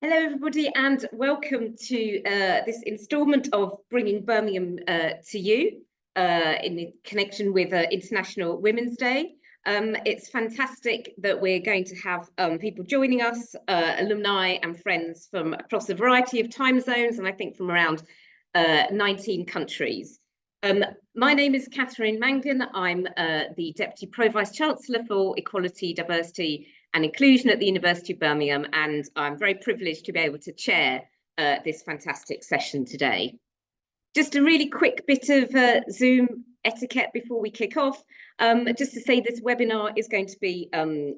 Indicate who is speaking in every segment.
Speaker 1: Hello, everybody, and welcome to this instalment of Bringing Birmingham to You in connection with International Women's Day. It's fantastic that we're going to have people joining us, alumni and friends from across a variety of time zones, and I think from around 19 countries. My name is Mangan. I'm the Deputy Pro-Vice-Chancellor for Equality, Diversity and Inclusion at the University of Birmingham, and I'm very privileged to be able to chair this fantastic session today. Just a really quick bit of Zoom etiquette before we kick off. Just to say this webinar is going to be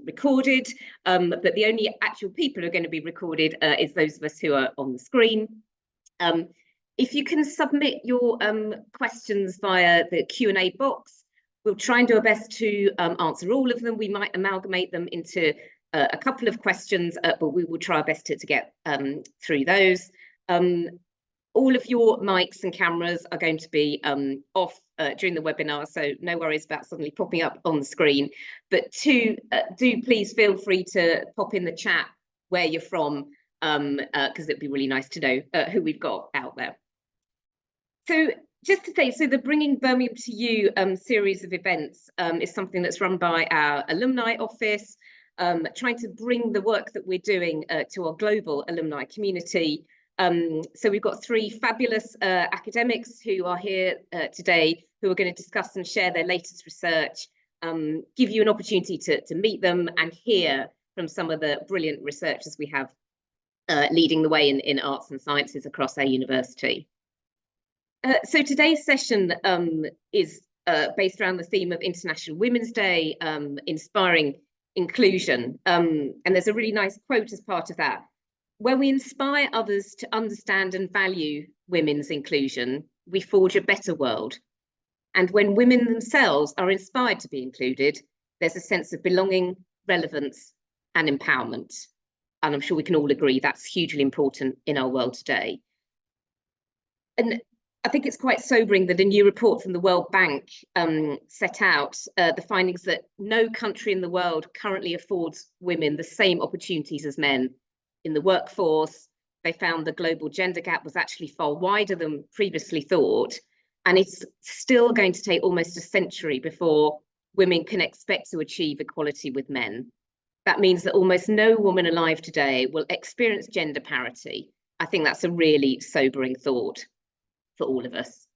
Speaker 1: recorded, but the only actual people who are going to be recorded is those of us who are on the screen. If you can submit your questions via the Q&A box, we'll try and do our best to answer all of them. We might amalgamate them into a couple of questions, but we will try our best to get through those. All of your mics and cameras are going to be off during the webinar, so no worries about suddenly popping up on the screen. But do please feel free to pop in the chat where you're from, because it'd be really nice to know who we've got out there. So just to say, so the Bringing Birmingham to You series of events is something that's run by our alumni office, trying to bring the work that we're doing to our global alumni community. So we've got three fabulous academics who are here today, who are going to discuss and share their latest research, give you an opportunity to meet them and hear from some of the brilliant researchers we have leading the way in arts and sciences across our university. So today's session is based around the theme of International Women's Day, inspiring inclusion. And there's a really nice quote as part of that. When we inspire others to understand and value women's inclusion, we forge a better world. And when women themselves are inspired to be included, there's a sense of belonging, relevance, and empowerment. And I'm sure we can all agree that's hugely important in our world today. And I think it's quite sobering that a new report from the World Bank set out the findings that no country in the world currently affords women the same opportunities as men in the workforce. They found the global gender gap was actually far wider than previously thought, and it's still going to take almost a century before women can expect to achieve equality with men. That means that almost no woman alive today will experience gender parity. I think that's a really sobering thought for all of us.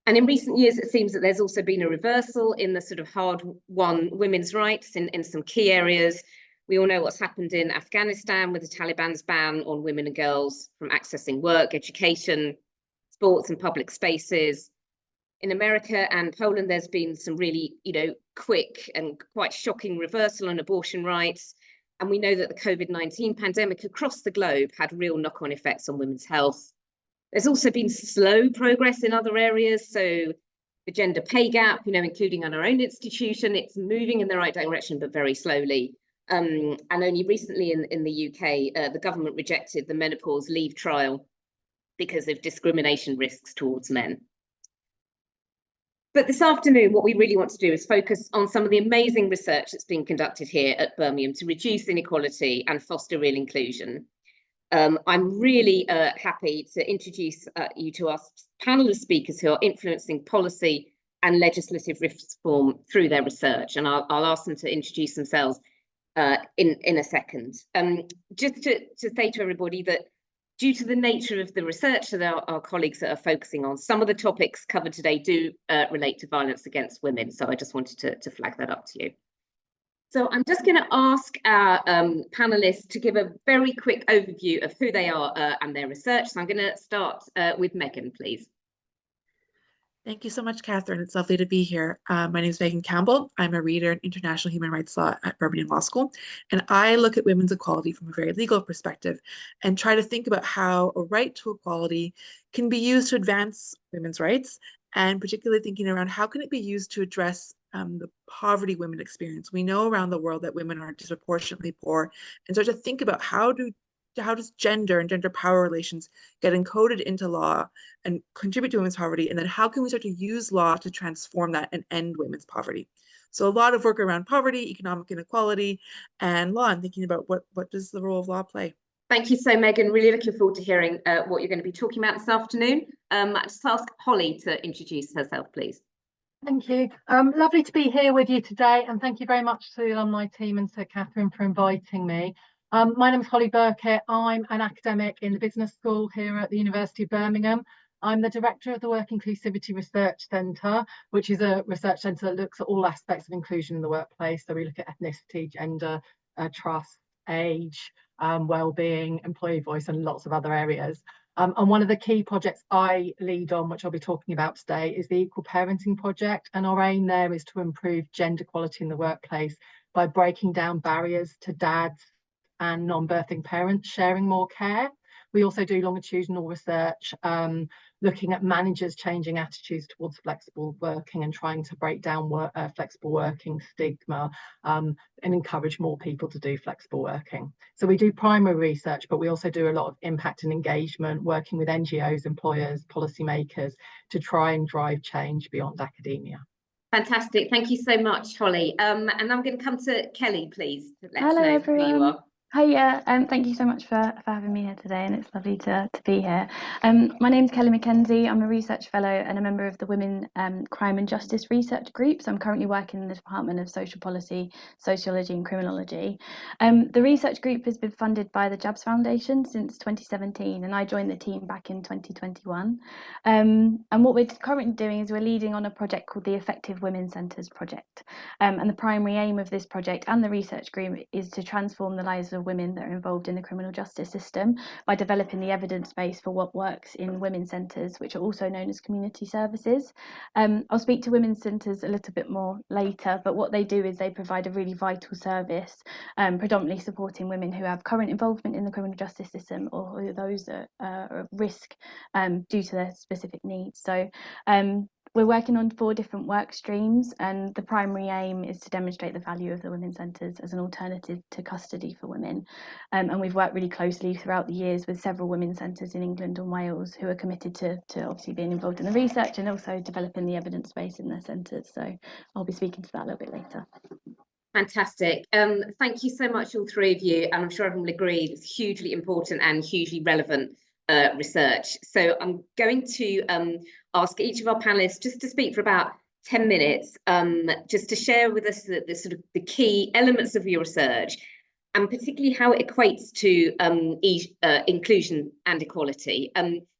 Speaker 1: And in recent years, it seems that there's also been a reversal in the sort of hard-won women's rights in some key areas. We all know what's happened in Afghanistan with the Taliban's ban on women and girls from accessing work, education, sports and public spaces. In America and Poland, there's been some really, quick and quite shocking reversal on abortion rights. And we know that the COVID-19 pandemic across the globe had real knock-on effects on women's health. There's also been slow progress in other areas. So the gender pay gap, including on our own institution, it's moving in the right direction, but very slowly. And only recently in the UK, the government rejected the menopause leave trial because of discrimination risks towards men. But this afternoon, what we really want to do is focus on some of the amazing research that's being conducted here at Birmingham to reduce inequality and foster real inclusion. I'm really happy to introduce you to our panel of speakers who are influencing policy and legislative reform through their research, and I'll ask them to introduce themselves in a second. Just to say to everybody that due to the nature of the research that our colleagues are focusing on, some of the topics covered today do relate to violence against women, so I just wanted to flag that up to you. So I'm just going to ask our panelists to give a very quick overview of who they are and their research. So I'm going to start with Meghan, please.
Speaker 2: Thank you so much, Catherine. It's lovely to be here. My name is Meghan Campbell. I'm a reader in international human rights law at Birmingham Law School, and I look at women's equality from a very legal perspective and try to think about how a right to equality can be used to advance women's rights, and particularly thinking around how can it be used to address the poverty women experience. We know around the world that women are disproportionately poor, and start to think about how does gender and gender power relations get encoded into law and contribute to women's poverty, and then how can we start to use law to transform that and end women's poverty. So a lot of work around poverty, economic inequality, and law, and thinking about what does the role of law play.
Speaker 1: Thank you so, Megan. Really looking forward to hearing what you're going to be talking about this afternoon. I'll just ask Holly to introduce herself, please.
Speaker 3: Thank you. Lovely to be here with you today, and thank you very much to the alumni team and to Catherine for inviting me. My name is Holly Birkett. I'm an academic in the business school here at the University of Birmingham. I'm the director of the Work Inclusivity Research Centre, which is a research centre that looks at all aspects of inclusion in the workplace. So we look at ethnicity, gender, trust, age, well-being, employee voice, and lots of other areas. And one of the key projects I lead on, which I'll be talking about today, is the Equal Parenting Project. And our aim there is to improve gender equality in the workplace by breaking down barriers to dads and non-birthing parents sharing more care. We also do longitudinal research, looking at managers changing attitudes towards flexible working and trying to break down flexible working stigma and encourage more people to do flexible working. So we do primary research, but we also do a lot of impact and engagement, working with NGOs, employers, policymakers to try and drive change beyond academia.
Speaker 1: Fantastic. Thank you so much, Holly. And I'm going to come to Kelly, please, to let us
Speaker 4: Hello,
Speaker 1: know
Speaker 4: everyone.
Speaker 1: who you are.
Speaker 4: Hiya, thank you so much for having me here today, and it's lovely to be here. My name's Kelly Mackenzie. I'm a research fellow and a member of the Women, Crime and Justice Research Group. So I'm currently working in the Department of Social Policy, Sociology and Criminology. The research group has been funded by the Jabs Foundation since 2017, and I joined the team back in 2021. And what we're currently doing is we're leading on a project called the Effective Women Centres Project. And the primary aim of this project and the research group is to transform the lives of women that are involved in the criminal justice system by developing the evidence base for what works in women's centres, which are also known as community services. I'll speak to women's centres a little bit more later, but what they do is they provide a really vital service, predominantly supporting women who have current involvement in the criminal justice system or those that are at risk due to their specific needs. So we're working on 4 different work streams, and the primary aim is to demonstrate the value of the women's centres as an alternative to custody for women. And we've worked really closely throughout the years with several women's centres in England and Wales who are committed to obviously being involved in the research and also developing the evidence base in their centres. So I'll be speaking to that a little bit later.
Speaker 1: Fantastic. Thank you so much, all 3 of you. And I'm sure everyone will agree it's hugely important and hugely relevant research. So I'm going to ask each of our panelists just to speak for about 10 minutes, just to share with us the sort of the key elements of your research, and particularly how it equates to inclusion and equality.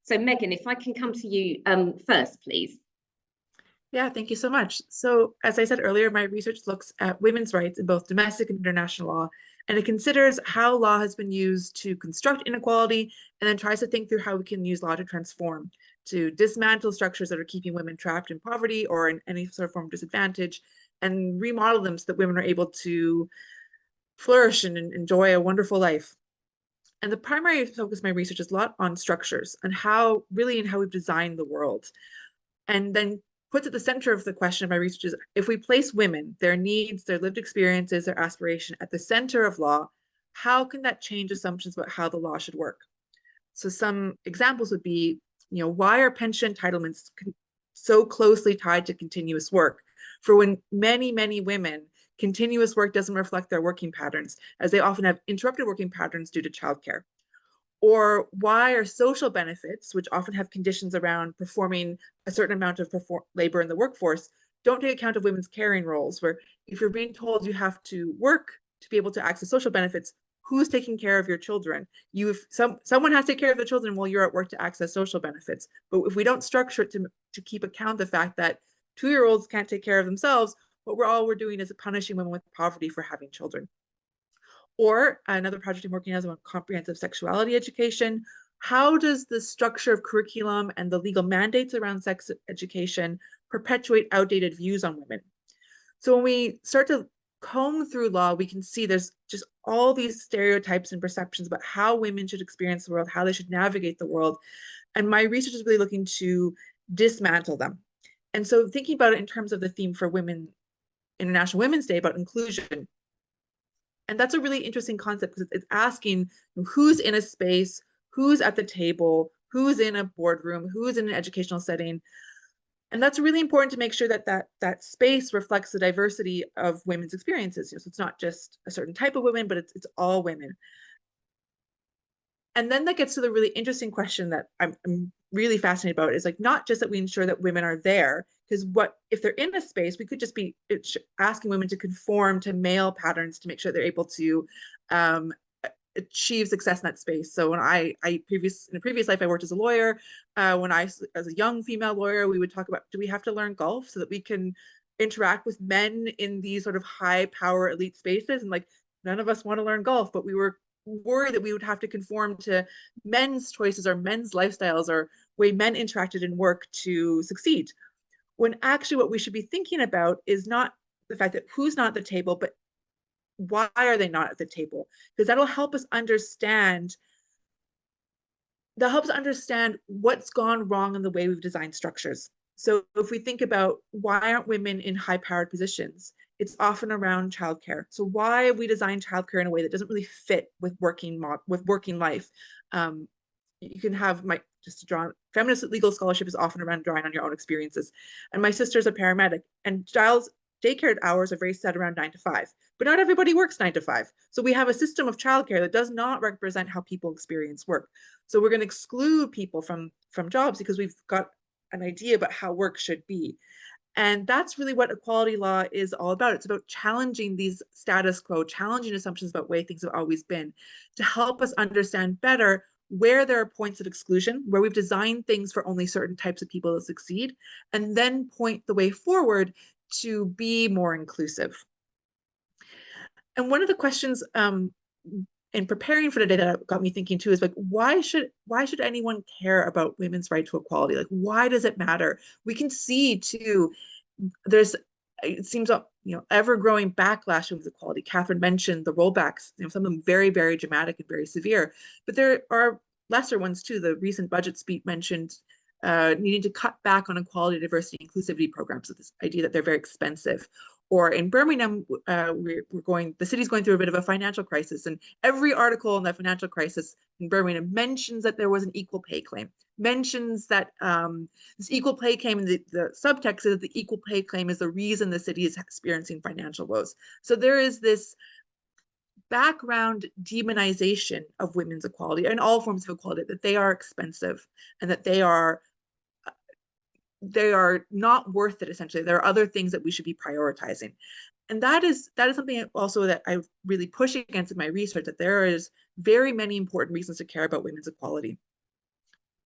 Speaker 1: So Megan, if I can come to you first, please.
Speaker 2: Yeah, thank you so much. So as I said earlier, my research looks at women's rights in both domestic and international law, and it considers how law has been used to construct inequality and then tries to think through how we can use law to transform, to dismantle structures that are keeping women trapped in poverty or in any sort of form of disadvantage, and remodel them so that women are able to flourish and enjoy a wonderful life. And the primary focus of my research is a lot on structures and how we've designed the world. And then puts at the center of the question of my research is, if we place women, their needs, their lived experiences, their aspiration at the center of law, how can that change assumptions about how the law should work? So some examples would be, why are pension entitlements so closely tied to continuous work? For when many, many women, continuous work doesn't reflect their working patterns, as they often have interrupted working patterns due to childcare. Or why are social benefits, which often have conditions around performing a certain amount of labor in the workforce, don't take account of women's caring roles, where if you're being told you have to work to be able to access social benefits, who's taking care of your children? Someone has to take care of the children while you're at work to access social benefits. But if we don't structure it to keep account of the fact that 2-year-olds can't take care of themselves, what we're doing is punishing women with poverty for having children. Or another project I'm working on is on comprehensive sexuality education. How does the structure of curriculum and the legal mandates around sex education perpetuate outdated views on women? So when we start to comb through law, we can see there's just all these stereotypes and perceptions about how women should experience the world, how they should navigate the world. And my research is really looking to dismantle them. And so thinking about it in terms of the theme for Women, International Women's Day, about inclusion. And that's a really interesting concept because it's asking who's in a space, who's at the table, who's in a boardroom, who's in an educational setting. And that's really important to make sure that space reflects the diversity of women's experiences. So it's not just a certain type of women, but it's all women. And then that gets to the really interesting question that I'm really fascinated about, is like, not just that we ensure that women are there, because what if they're in a space, we could just be asking women to conform to male patterns to make sure they're able to achieve success in that space. So when in a previous life, I worked as a lawyer. As a young female lawyer, we would talk about, do we have to learn golf so that we can interact with men in these sort of high power elite spaces? And like, none of us want to learn golf, but we were worried that we would have to conform to men's choices or men's lifestyles or way men interacted in work to succeed. When actually what we should be thinking about is not the fact that who's not at the table, but why are they not at the table? Because that'll help us understand what's gone wrong in the way we've designed structures. So if we think about why aren't women in high powered positions, it's often around childcare. So why have we designed childcare in a way that doesn't really fit with working life? You can have just to draw, feminist legal scholarship is often around drawing on your own experiences. And my sister's a paramedic, and child's daycare hours are very set around 9 to 5, but not everybody works 9 to 5. So we have a system of childcare that does not represent how people experience work. So we're going to exclude people from jobs because we've got an idea about how work should be. And that's really what equality law is all about. It's about challenging these status quo, challenging assumptions about the way things have always been, to help us understand better where there are points of exclusion, where we've designed things for only certain types of people to succeed, and then point the way forward to be more inclusive. And one of the questions in preparing for today that got me thinking too is like, why should anyone care about women's right to equality? Like, why does it matter? We can see too, it seems ever-growing backlash with equality. Catherine mentioned the rollbacks, some of them very, very dramatic and very severe, but there are lesser ones too. The recent budget speech mentioned needing to cut back on equality, diversity, inclusivity programs, with this idea that they're very expensive. Or in Birmingham, the city's going through a bit of a financial crisis, and every article on the financial crisis in Birmingham mentions that there was an equal pay claim, mentions that this equal pay claim, and the subtext is that the equal pay claim is the reason the city is experiencing financial woes. So there is this background demonization of women's equality and all forms of equality, that they are expensive and that they are not worth it. Essentially, there are other things that we should be prioritizing. And that is something also that I really push against in my research, that there is very many important reasons to care about women's equality.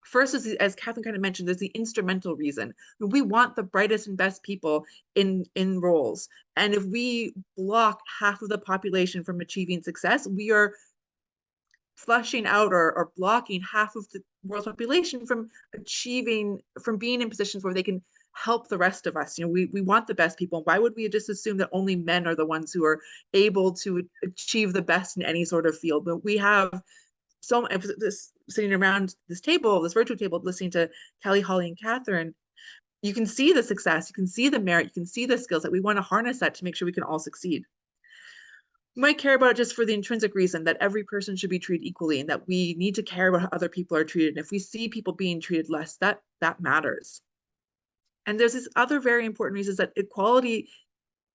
Speaker 2: First is, as Catherine kind of mentioned, there's the instrumental reason. We want the brightest and best people in roles. And if we block half of the population from achieving success, we are flushing out or blocking half of the world's population from being in positions where they can help the rest of us. We want the best people. Why would we just assume that only men are the ones who are able to achieve the best in any sort of field? But we have this sitting around this virtual table, listening to Kelly, Holly, and Catherine. You can see the success, you can see the merit, you can see the skills, that we want to harness that to make sure we can all succeed. We might care about it just for the intrinsic reason that every person should be treated equally, and that we need to care about how other people are treated. And if we see people being treated less, that matters. And there's this other very important reason, that equality,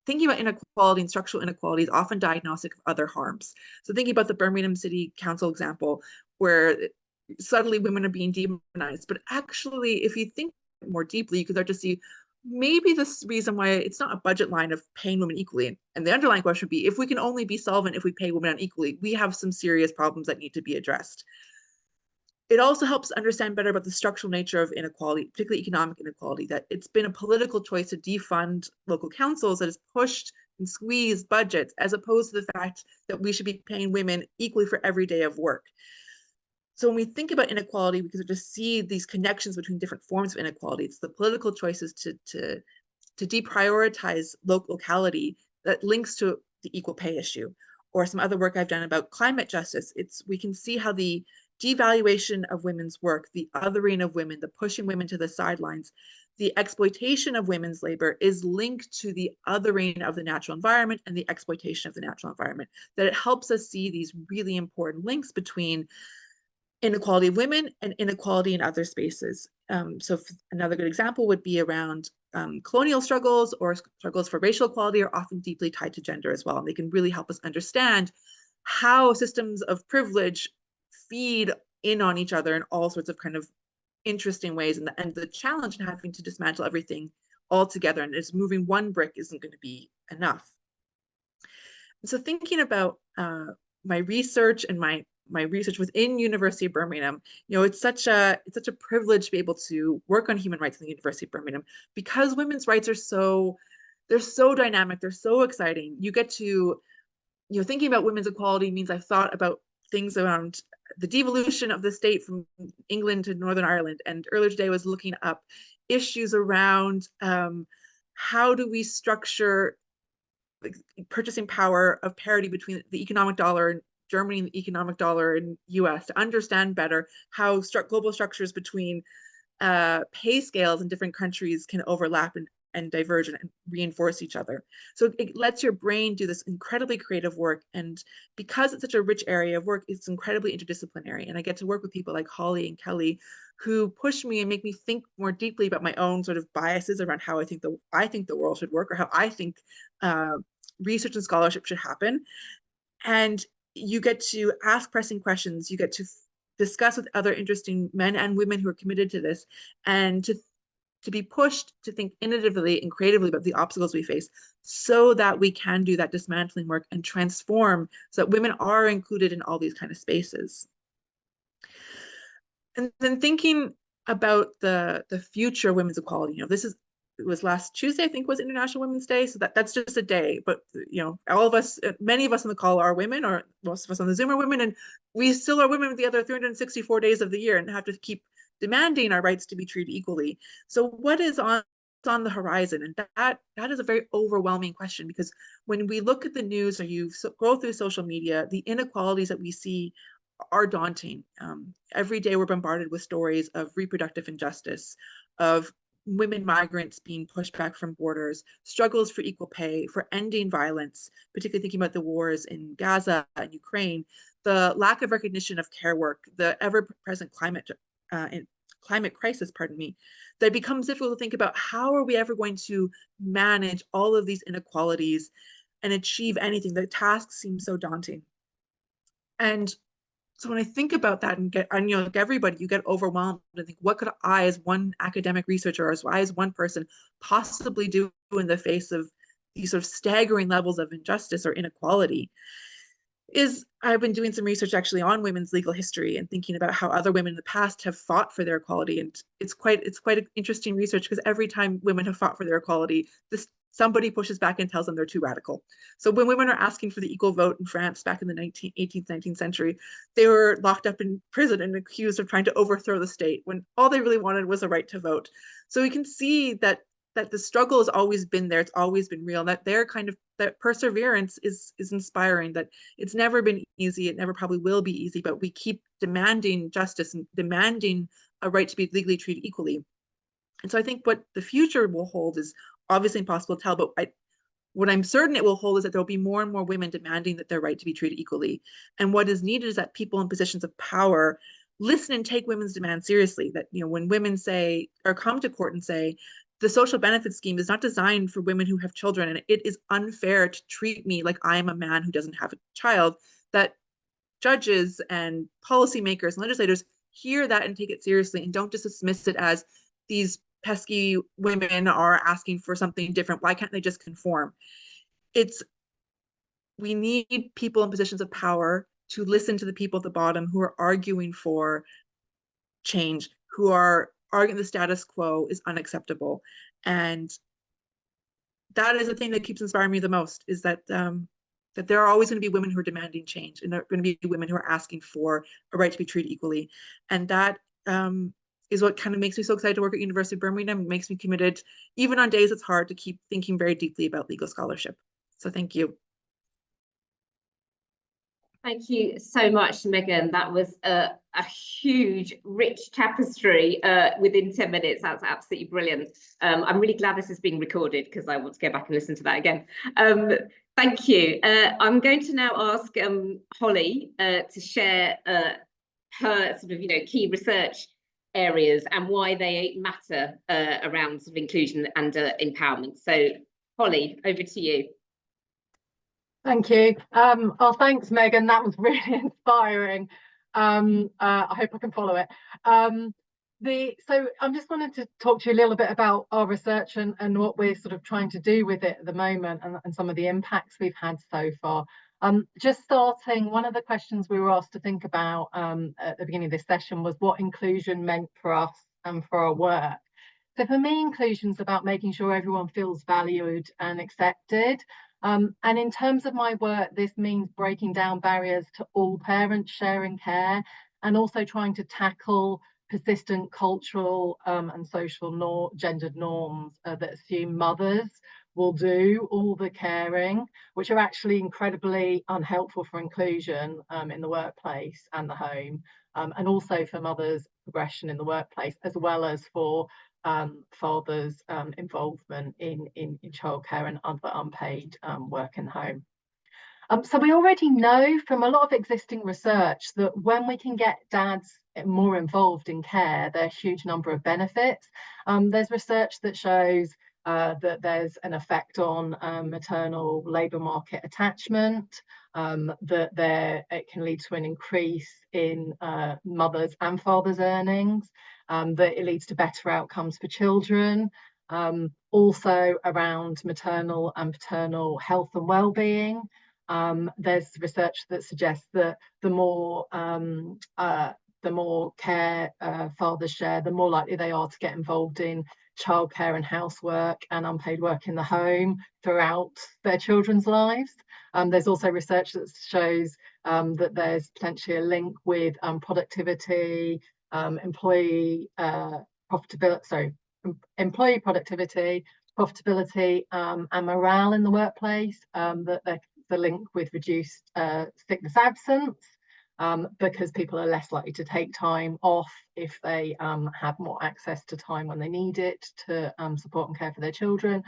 Speaker 2: thinking about inequality and structural inequality, is often diagnostic of other harms. So thinking about the Birmingham City Council example, where suddenly women are being demonized, but actually, if you think more deeply, you could start to see maybe this reason why it's not a budget line of paying women equally. And the underlying question would be, if we can only be solvent if we pay women unequally, we have some serious problems that need to be addressed. It also helps understand better about the structural nature of inequality, particularly economic inequality, that it's been a political choice to defund local councils that has pushed and squeezed budgets, as opposed to the fact that we should be paying women equally for every day of work. So when we think about inequality, we can just see these connections between different forms of inequality. It's the political choices to deprioritize locality that links to the equal pay issue, or some other work I've done about climate justice. We can see how the devaluation of women's work, the othering of women, the pushing women to the sidelines, the exploitation of women's labor is linked to the othering of the natural environment and the exploitation of the natural environment, that it helps us see these really important links between inequality of women and inequality in other spaces. So another good example would be around colonial struggles, or struggles for racial equality are often deeply tied to gender as well. And they can really help us understand how systems of privilege feed in on each other in all sorts of kind of interesting ways, and the challenge in having to dismantle everything all together, and it's moving one brick isn't going to be enough. And so thinking about my research and my research within University of Birmingham, you know, it's such a privilege to be able to work on human rights in the University of Birmingham, because women's rights are they're so dynamic, they're so exciting. You get to, you know, thinking about women's equality means I've thought about things around the devolution of the state from England to Northern Ireland. And earlier today I was looking up issues around how do we structure purchasing power of parity between the economic dollar in Germany and the economic dollar in US, to understand better how global structures between pay scales in different countries can overlap and diverge and reinforce each other. So it lets your brain do this incredibly creative work. And because it's such a rich area of work, it's incredibly interdisciplinary. And I get to work with people like Holly and Kelly, who push me and make me think more deeply about my own sort of biases around how I think the world should work, or how I think research and scholarship should happen. And you get to ask pressing questions. You get to discuss with other interesting men and women who are committed to this, and to be pushed to think innovatively and creatively about the obstacles we face, so that we can do that dismantling work and transform so that women are included in all these kind of spaces. And then thinking about the future of women's equality, you know, it was last Tuesday, I think, was International Women's Day. So that's just a day, but you know, all of us, many of us on the call are women, or most of us on the Zoom are women, and we still are women the other 364 days of the year, and have to keep demanding our rights to be treated equally. So what is on the horizon? And that is a very overwhelming question, because when we look at the news, or you scroll through social media, the inequalities that we see are daunting. Every day we're bombarded with stories of reproductive injustice, of women migrants being pushed back from borders, struggles for equal pay, for ending violence, particularly thinking about the wars in Gaza and Ukraine, the lack of recognition of care work, the ever-present climate crisis, that it becomes difficult to think about how are we ever going to manage all of these inequalities and achieve anything. The task seems so daunting. And so when I think about that and you know, like everybody, you get overwhelmed and think, what could I, as one academic researcher, or as I, as one person, possibly do in the face of these sort of staggering levels of injustice or inequality? I've been doing some research actually on women's legal history, and thinking about how other women in the past have fought for their equality. And it's quite an interesting research, because every time women have fought for their equality, somebody pushes back and tells them they're too radical. So when women are asking for the equal vote in France back in the 18th, 19th century, they were locked up in prison and accused of trying to overthrow the state, when all they really wanted was a right to vote. So we can see that the struggle has always been there. It's always been real. That that perseverance is inspiring. That it's never been easy. It never probably will be easy. But we keep demanding justice and demanding a right to be legally treated equally. And so I think what the future will hold is obviously impossible to tell. But what I'm certain it will hold is that there will be more and more women demanding that their right to be treated equally. And what is needed is that people in positions of power listen and take women's demands seriously. That, you know, when women say, or come to court and say, the social benefit scheme is not designed for women who have children, and it is unfair to treat me like I am a man who doesn't have a child, that judges and policymakers and legislators hear that and take it seriously, and don't just dismiss it as these pesky women are asking for something different. Why can't they just conform? We need people in positions of power to listen to the people at the bottom who are arguing for change, who are arguing the status quo is unacceptable. And that is the thing that keeps inspiring me the most, is that that there are always going to be women who are demanding change, and there are going to be women who are asking for a right to be treated equally. And that is what kind of makes me so excited to work at University of Birmingham. It makes me committed, even on days it's hard, to keep thinking very deeply about legal scholarship. So thank you.
Speaker 1: Thank you so much, Megan. That was a huge, rich tapestry within 10 minutes. That's absolutely brilliant. I'm really glad this is being recorded, because I want to go back and listen to that again. Thank you. I'm going to now ask Holly to share her sort of, you know, key research areas and why they matter around sort of inclusion and empowerment. So, Holly, over to you.
Speaker 3: Thank you. Oh, thanks, Megan. That was really inspiring. I hope I can follow it. So I'm just wanted to talk to you a little bit about our research and what we're sort of trying to do with it at the moment, and some of the impacts we've had so far. Just starting, one of the questions we were asked to think about at the beginning of this session was what inclusion meant for us and for our work. So for me, inclusion is about making sure everyone feels valued and accepted. And in terms of my work, this means breaking down barriers to all parents sharing care, and also trying to tackle persistent cultural and social gendered norms that assume mothers will do all the caring, which are actually incredibly unhelpful for inclusion in the workplace and the home, and also for mothers' progression in the workplace, as well as for fathers' involvement in childcare and other unpaid work in the home. So we already know from a lot of existing research that when we can get dads more involved in care, there are a huge number of benefits. There's research that shows that there's an effect on maternal labour market attachment, that it can lead to an increase in mothers' and fathers' earnings, that it leads to better outcomes for children, also around maternal and paternal health and well-being. There's research that suggests that the more care fathers share, the more likely they are to get involved in childcare and housework and unpaid work in the home throughout their children's lives. There's also research that shows that there's potentially a link with productivity, employee productivity, profitability, and morale in the workplace, that there's a link with reduced sickness absence, because people are less likely to take time off if they have more access to time when they need it to support and care for their children,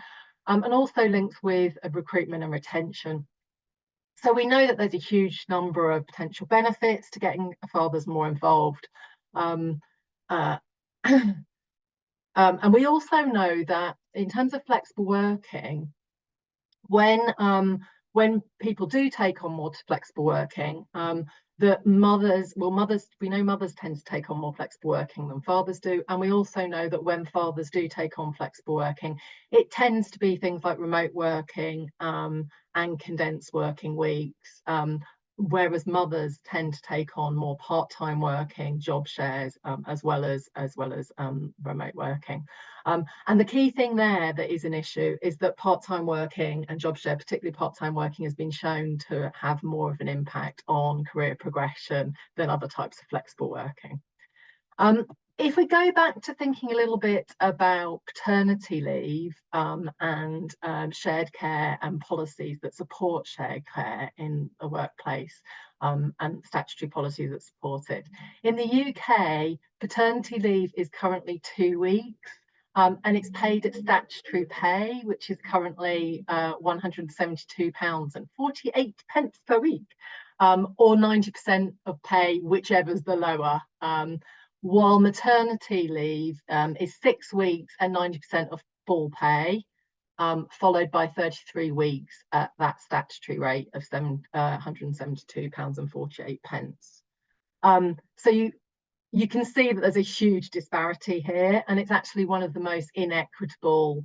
Speaker 3: and also links with recruitment and retention. So we know that there's a huge number of potential benefits to getting fathers more involved. And we also know that in terms of flexible working, when people do take on more flexible working, that we know mothers tend to take on more flexible working than fathers do, and we also know that when fathers do take on flexible working, it tends to be things like remote working and condensed working weeks, whereas mothers tend to take on more part-time working, job shares, as well as remote working. And the key thing there that is an issue is that part-time working and job share, particularly part-time working, has been shown to have more of an impact on career progression than other types of flexible working. If we go back to thinking a little bit about paternity leave and shared care and policies that support shared care in the workplace, and statutory policies that support it. In the UK, paternity leave is currently 2 weeks. And it's paid at statutory pay, which is currently £172.48 per week, or 90% of pay, whichever's the lower. While maternity leave is 6 weeks and 90% of full pay, followed by 33 weeks at that statutory rate of £172.48. So you can see that there's a huge disparity here, and it's actually one of the most inequitable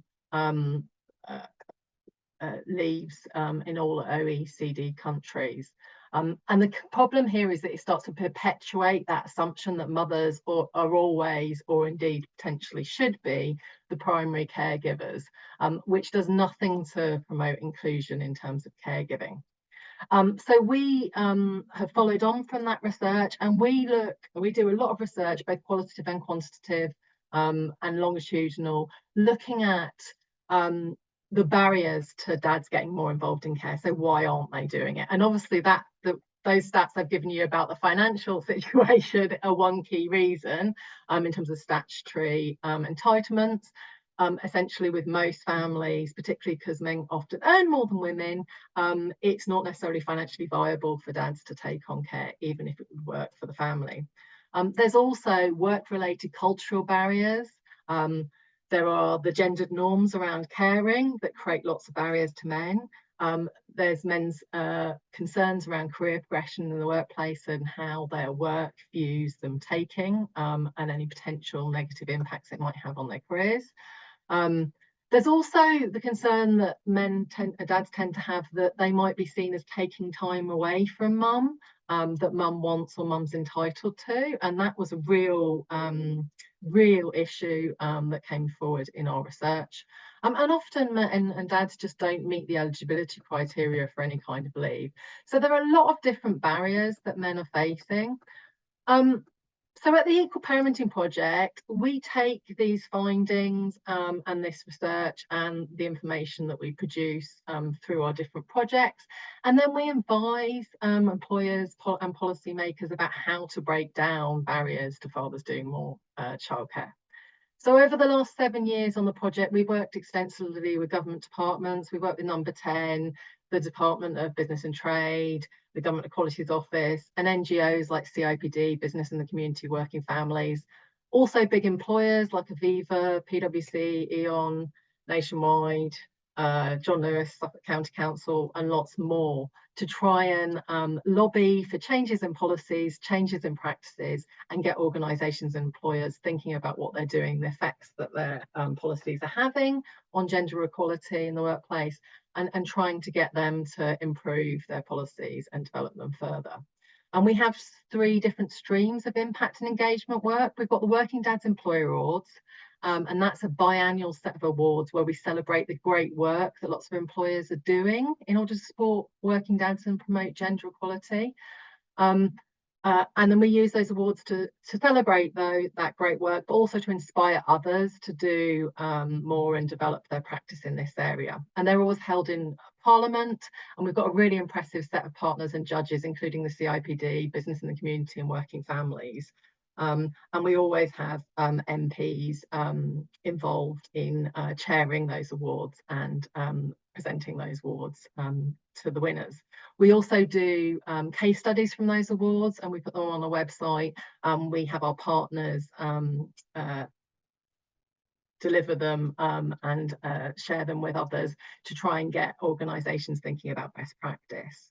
Speaker 3: leaves in all OECD countries. And the problem here is that it starts to perpetuate that assumption that mothers are always, or indeed potentially should be, the primary caregivers, which does nothing to promote inclusion in terms of caregiving. So we have followed on from that research, and we do a lot of research, both qualitative and quantitative, and longitudinal, looking at the barriers to dads getting more involved in care. So why aren't they doing it? And obviously those stats I've given you about the financial situation are one key reason in terms of statutory entitlements. Essentially, with most families, particularly because men often earn more than women, it's not necessarily financially viable for dads to take on care, even if it would work for the family. There's also work-related cultural barriers. There are the gendered norms around caring that create lots of barriers to men. There's men's concerns around career progression in the workplace and how their work views them taking, and any potential negative impacts it might have on their careers. There's also the concern that dads tend to have, that they might be seen as taking time away from mum, that mum wants or mum's entitled to, and that was a real issue that came forward in our research. And often men and dads just don't meet the eligibility criteria for any kind of leave. So there are a lot of different barriers that men are facing. So at the Equal Parenting Project, we take these findings and this research and the information that we produce through our different projects, and then we advise employers and policymakers about how to break down barriers to fathers doing more childcare. So over the last 7 years on the project, we've worked extensively with government departments. We worked with Number 10, the Department of Business and Trade, the Government Equalities Office, and NGOs like CIPD, Business in the Community, Working Families. Also big employers like Aviva, PwC, E.ON, Nationwide, John Lewis, Suffolk County Council, and lots more, to try and lobby for changes in policies, changes in practices, and get organisations and employers thinking about what they're doing, the effects that their policies are having on gender equality in the workplace, and trying to get them to improve their policies and develop them further. And we have 3 different streams of impact and engagement work. We've got the Working Dads Employer Awards, and that's a biannual set of awards where we celebrate the great work that lots of employers are doing in order to support working dads and promote gender equality. And then we use those awards to celebrate that great work, but also to inspire others to do more and develop their practice in this area. And they're always held in Parliament, and we've got a really impressive set of partners and judges, including the CIPD, Business in the Community, and Working Families. And we always have MPs involved in chairing those awards and presenting those awards to the winners. We also do case studies from those awards, and we put them on our website. We have our partners deliver them and share them with others to try and get organisations thinking about best practice.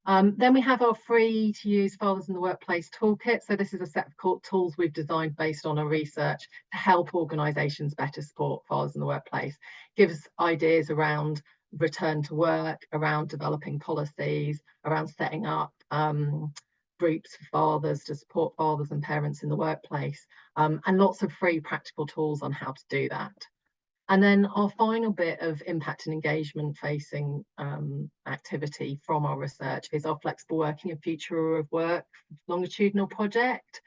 Speaker 3: Then we have our free to use Fathers in the Workplace toolkit. So this is a set of tools we've designed based on our research to help organisations better support fathers in the workplace. Gives ideas around return to work, around developing policies, around setting up groups for fathers to support fathers and parents in the workplace, and lots of free practical tools on how to do that. And then our final bit of impact and engagement facing activity from our research is our Flexible Working and Future of Work longitudinal project.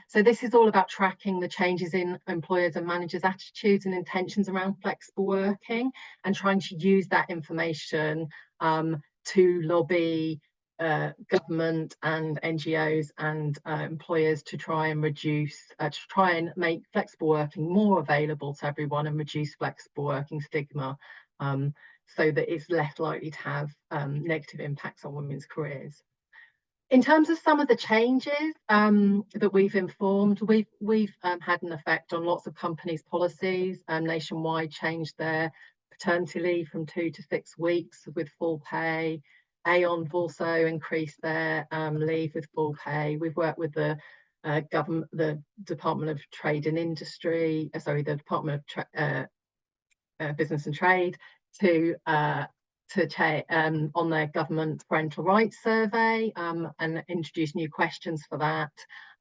Speaker 3: So this is all about tracking the changes in employers and managers' attitudes and intentions around flexible working, and trying to use that information to lobby government and NGOs and employers to try and make flexible working more available to everyone and reduce flexible working stigma, so that it's less likely to have negative impacts on women's careers. In terms of some of the changes that we've informed, we've had an effect on lots of companies' policies. Nationwide changed their paternity leave from 2 to 6 weeks with full pay. Aon have also increased their leave with full pay. We've worked with the government, the Department of Trade and Industry, the Department of Business and Trade to on their government parental rights survey, and introduced new questions for that,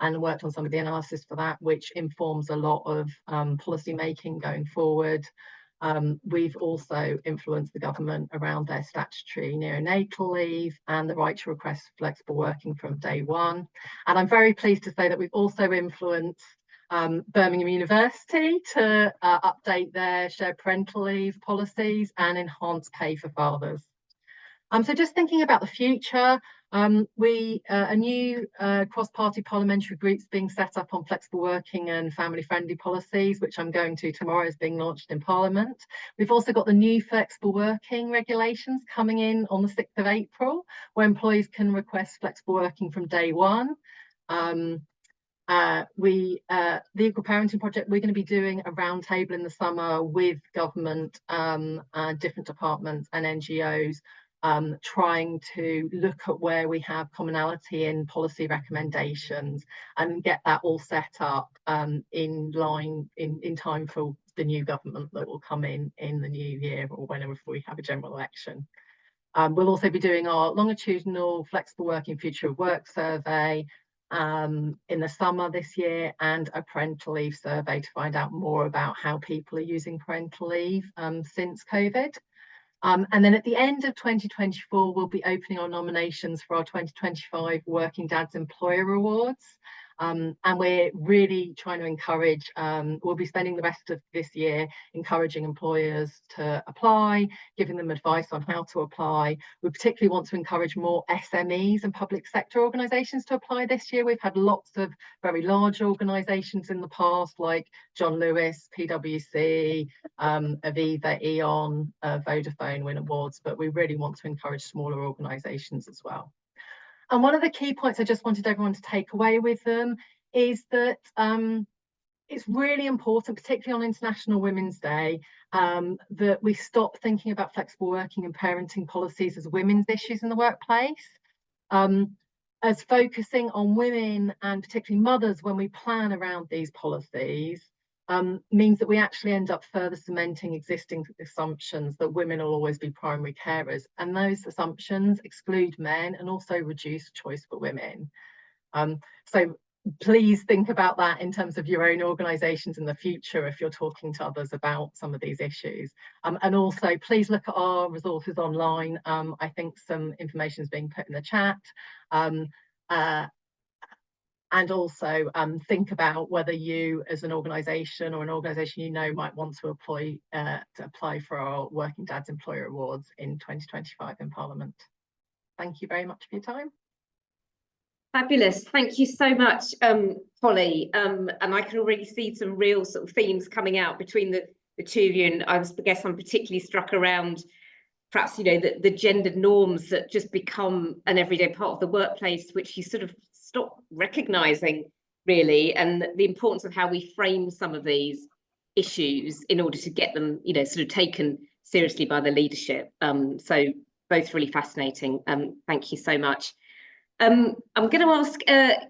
Speaker 3: and worked on some of the analysis for that, which informs a lot of policy making going forward. We've also influenced the government around their statutory neonatal leave and the right to request flexible working from day one. And I'm very pleased to say that we've also influenced Birmingham University to update their shared parental leave policies and enhance pay for fathers. So just thinking about the future, a new cross-party parliamentary group is being set up on flexible working and family-friendly policies, which I'm going to tomorrow, is being launched in Parliament. We've also got the new flexible working regulations coming in on the 6th of April, where employees can request flexible working from day one. The Equal Parenting Project, we're going to be doing a roundtable in the summer with government, different departments and NGOs, trying to look at where we have commonality in policy recommendations and get that all set up in line in time for the new government that will come in the new year or whenever we have a general election. We'll also be doing our longitudinal flexible working future of work survey in the summer this year, and a parental leave survey to find out more about how people are using parental leave since COVID. And then at the end of 2024, we'll be opening our nominations for our 2025 Working Dads Employer Awards. And we're really trying to encourage, we'll be spending the rest of this year encouraging employers to apply, giving them advice on how to apply. We particularly want to encourage more SMEs and public sector organisations to apply this year. We've had lots of very large organisations in the past, like John Lewis, PwC, Aviva, E.ON, Vodafone win awards, but we really want to encourage smaller organisations as well. And one of the key points I just wanted everyone to take away with them is that it's really important, particularly on International Women's Day, that we stop thinking about flexible working and parenting policies as women's issues in the workplace, as focusing on women and particularly mothers when we plan around these policies means that we actually end up further cementing existing assumptions that women will always be primary carers, and those assumptions exclude men and also reduce choice for women. So please think about that in terms of your own organisations in the future if you're talking to others about some of these issues. And also please look at our resources online. I think some information is being put in the chat. And also think about whether you as an organisation or an organisation you know might want to apply for our Working Dads Employer Awards in 2025 in Parliament. Thank you very much for your time.
Speaker 1: Fabulous. Thank you so much, Holly. And I can already see some real sort of themes coming out between the two of you. And I guess I'm particularly struck around perhaps, you know, the gendered norms that just become an everyday part of the workplace, which you sort of stop recognizing really, and the importance of how we frame some of these issues in order to get them, you know, sort of taken seriously by the leadership. So both really fascinating. Thank you so much. I'm going to ask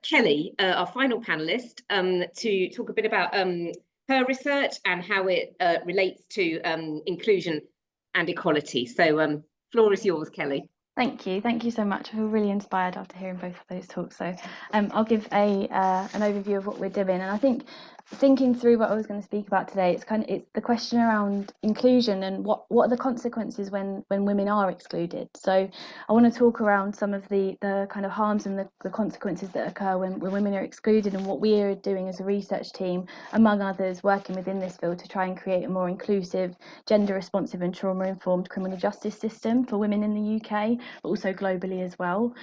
Speaker 1: Kelly, our final panelist, to talk a bit about her research and how it relates to inclusion and equality. So floor is yours, Kelly.
Speaker 4: Thank you so much. I feel really inspired after hearing both of those talks. So I'll give an overview of what we're doing, and I think thinking through what I was going to speak about today, it's the question around inclusion and what are the consequences when women are excluded. So I want to talk around some of the kind of harms and the consequences that occur when women are excluded, and what we are doing as a research team, among others, working within this field to try and create a more inclusive, gender responsive and trauma informed criminal justice system for women in the UK, but also globally as well.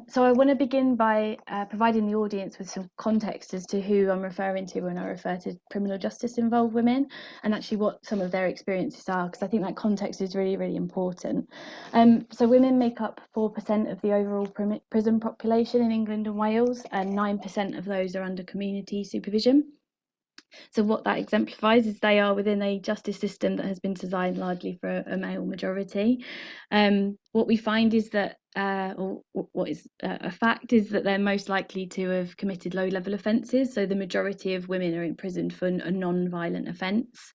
Speaker 4: So I want to begin by providing the audience with some context as to who I'm referring to when I refer to criminal justice involved women, and actually what some of their experiences are, because I think that context is really, really important. So women make up 4% of the overall prison population in England and Wales, and 9% of those are under community supervision. So what that exemplifies is they are within a justice system that has been designed largely for a male majority. What we find is that, or what is a fact, is that they're most likely to have committed low-level offences. So the majority of women are imprisoned for a non-violent offence.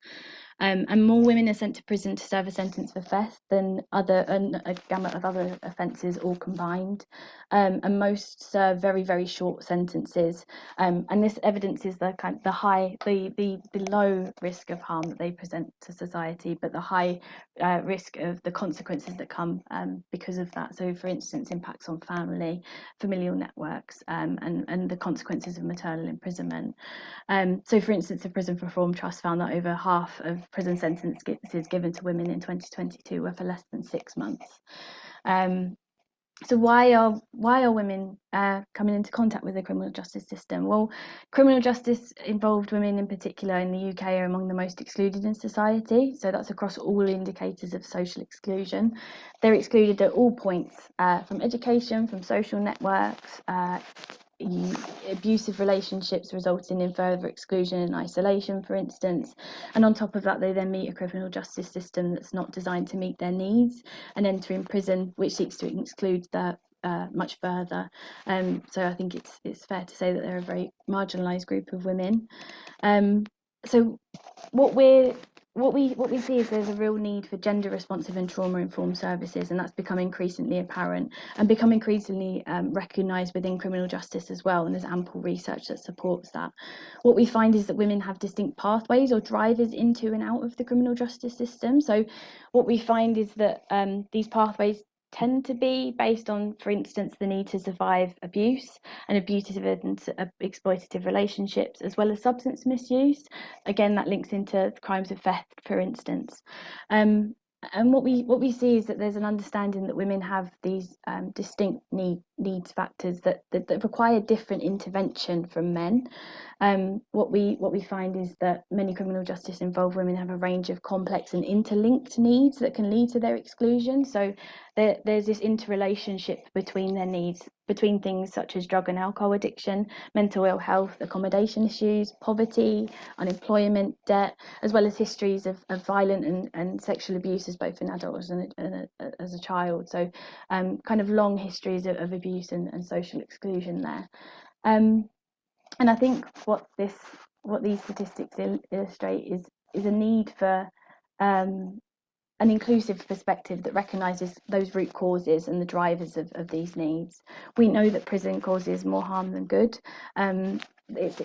Speaker 4: And more women are sent to prison to serve a sentence for theft than a gamut of other offences all combined. And most serve very, very short sentences. And this evidences the low risk of harm that they present to society, but the high risk of the consequences that come because of that. So, for instance, impacts on family, familial networks, and the consequences of maternal imprisonment. So, for instance, the Prison Reform Trust found that over half of prison sentences given to women in 2022 were for less than 6 months. So why are women coming into contact with the criminal justice system? Well, criminal justice involved women in particular in the UK are among the most excluded in society. So that's across all indicators of social exclusion. They're excluded at all points, from education, from social networks, abusive relationships resulting in further exclusion and isolation, for instance. And on top of that, they then meet a criminal justice system that's not designed to meet their needs, and entering prison, which seeks to exclude that much further. So I think it's fair to say that they're a very marginalised group of women. So what we see is there's a real need for gender responsive and trauma informed services, and that's become increasingly apparent and become increasingly recognised within criminal justice as well, and there's ample research that supports that. What we find is that women have distinct pathways or drivers into and out of the criminal justice system. So what we find is that these pathways tend to be based on, for instance, the need to survive abuse and abusive and exploitative relationships, as well as substance misuse. Again, that links into crimes of theft, for instance. And what we see is that there's an understanding that women have these distinct needs factors that require different intervention from men. What we find is that many criminal justice involved women have a range of complex and interlinked needs that can lead to their exclusion. So there's this interrelationship between their needs, between things such as drug and alcohol addiction, mental ill health, accommodation issues, poverty, unemployment, debt, as well as histories of violent and sexual abuses, both in adults and as a child. So kind of long histories of abuse and social exclusion there. And I think what these statistics illustrate is a need for an inclusive perspective that recognises those root causes and the drivers of these needs. We know that prison causes more harm than good. It's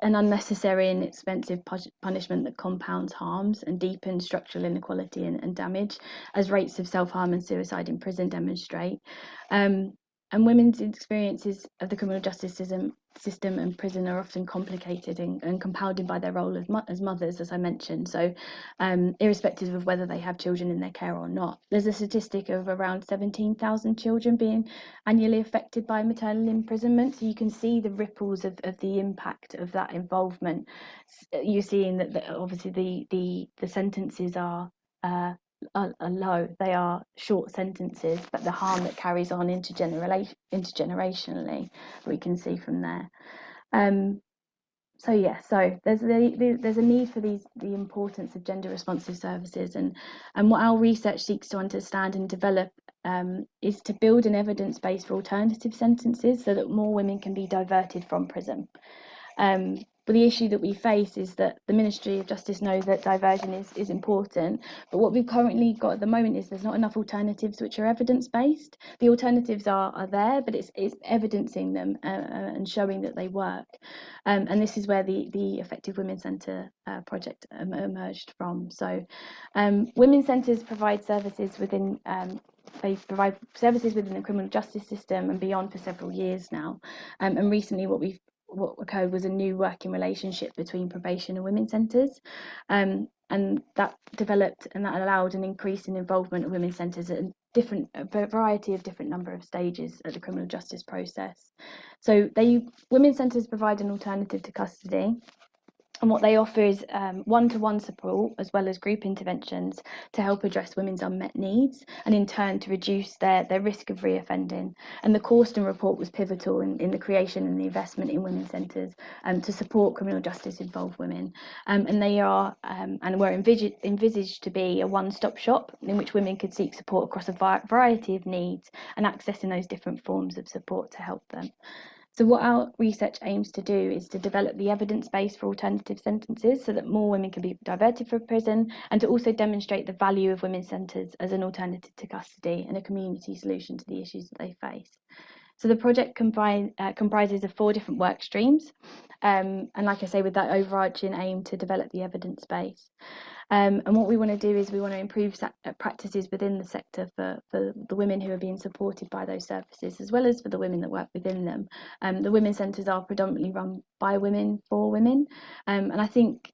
Speaker 4: an unnecessary and expensive punishment that compounds harms and deepens structural inequality and damage, as rates of self-harm and suicide in prison demonstrate. And women's experiences of the criminal justice system and prison are often complicated and compounded by their role as mothers, as I mentioned. So irrespective of whether they have children in their care or not. There's a statistic of around 17,000 children being annually affected by maternal imprisonment. So you can see the ripples of the impact of that involvement. You're seeing that obviously the sentences are low. They are short sentences, but the harm that carries on intergenerationally, we can see from there. So there's a need for the importance of gender responsive services, and what our research seeks to understand and develop is to build an evidence base for alternative sentences so that more women can be diverted from prison. But the issue that we face is that the Ministry of Justice knows that diversion is important, but what we've currently got at the moment is there's not enough alternatives which are evidence-based. The alternatives are there, but it's evidencing them and showing that they work. And this is where the Effective Women Centre project emerged from. So women's centres provide services within they provide services within the criminal justice system and beyond for several years now. And recently what occurred was a new working relationship between probation and women's centres, and that developed and that allowed an increase in involvement of women's centres at a variety of different number of stages at the criminal justice process. So women's centres provide an alternative to custody. And what they offer is one-to-one support as well as group interventions to help address women's unmet needs and in turn to reduce their risk of reoffending. And the Corsten report was pivotal in the creation and the investment in women's centres to support criminal justice involved women. And they are and were envisaged to be a one-stop shop in which women could seek support across a variety of needs and accessing those different forms of support to help them. So what our research aims to do is to develop the evidence base for alternative sentences so that more women can be diverted from prison, and to also demonstrate the value of women's centres as an alternative to custody and a community solution to the issues that they face. So the project comprises of 4 different work streams, and like I say, with that overarching aim to develop the evidence base. And what we want to do is we want to improve practices within the sector for the women who are being supported by those services, as well as for the women that work within them. The women's centres are predominantly run by women for women, and I think